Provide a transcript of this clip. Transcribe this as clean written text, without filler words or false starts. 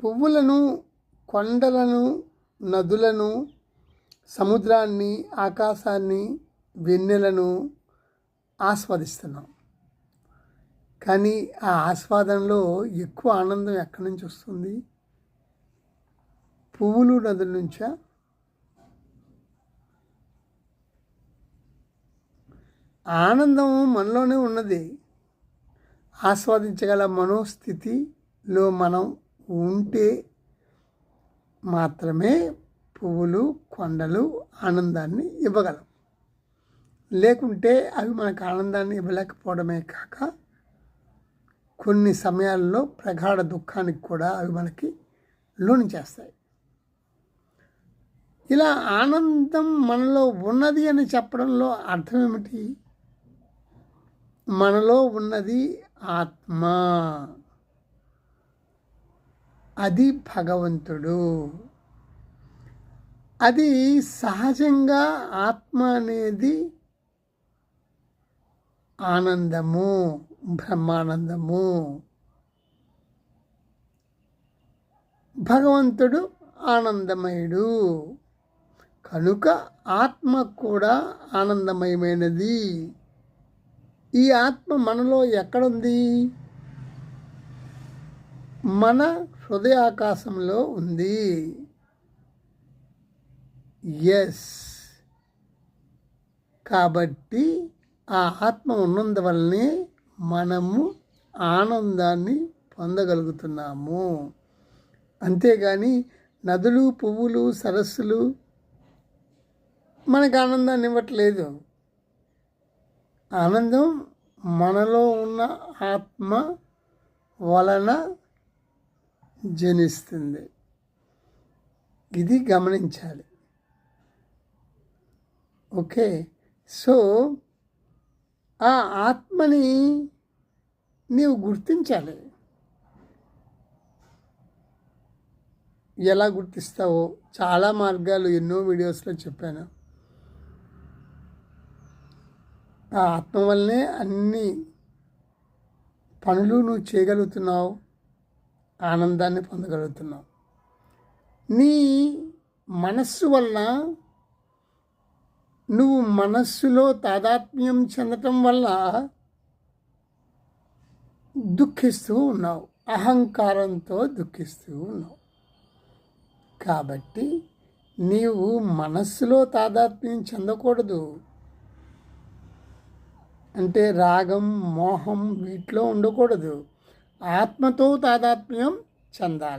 పువ్వులను, కొండలను, నదులను, సముద్రాన్ని, ఆకాశాన్ని, వెన్నెలను ఆస్వాదిస్తున్నాం. కానీ ఆ ఆస్వాదనలో ఎక్కువ ఆనందం ఎక్కడి నుంచి వస్తుంది? పువ్వులు, నదుల నుంచా? ఆనందం మనలోనే ఉన్నది. ఆస్వాదించగల మనోస్థితిలో మనం ఉంటే మాత్రమే పువ్వులు, కొండలు ఆనందాన్ని ఇవ్వగలం. లేకుంటే అవి మనకు ఆనందాన్ని ఇవ్వలేకపోవడమే కాక కొన్ని సమయాల్లో ప్రగాఢ దుఃఖానికి కూడా అవి మనకి లోను చేస్తాయి. ఇలా ఆనందం మనలో ఉన్నది అని చెప్పడంలో అర్థం ఏమిటి? మనలో ఉన్నది ఆత్మ, అది భగవంతుడు. అది సహజంగా ఆత్మ అనేది ఆనందము, బ్రహ్మానందము. భగవంతుడు ఆనందమయుడు కనుక ఆత్మ కూడా ఆనందమయమైనది. ఈ ఆత్మ మనలో ఎక్కడుంది? మన హృదయాకాశంలో ఉంది. ఎస్. కాబట్టి ఆ ఆత్మ ఉన్నందువల్లనే మనము ఆనందాన్ని పొందగలుగుతున్నాము. అంతేగాని నదులు, పువ్వులు, సరస్సులు మనకు ఆనందాన్ని ఇవ్వట్లేదు. ఆనందం మనలో ఉన్న ఆత్మ వలన జనిస్తుంది. ఇది గమనించాలి. ఓకే. సో ఆ ఆత్మని నీవు గుర్తించాలి. ఎలా గుర్తిస్తావో చాలా మార్గాలు ఎన్నో వీడియోస్లో చెప్పాను. ఆ ఆత్మ వల్లనే అన్ని పనులు నువ్వు చేయగలుగుతున్నావు, ఆనందాన్ని పొందగలుగుతున్నావు. నీ మనస్సు వల్ల నువ్వు మనస్సులో తాదాత్మ్యం చెందటం వల్ల దుఃఖిస్తూ ఉన్నావు, అహంకారంతో దుఃఖిస్తూ ఉన్నావు. కాబట్టి నీవు మనస్సులో తాదాత్మ్యం చెందకూడదు. అంటే రాగం, మోహం వీటిలో ఉండకూడదు. ఆత్మతో తాదాత్మ్యం చెందాలి.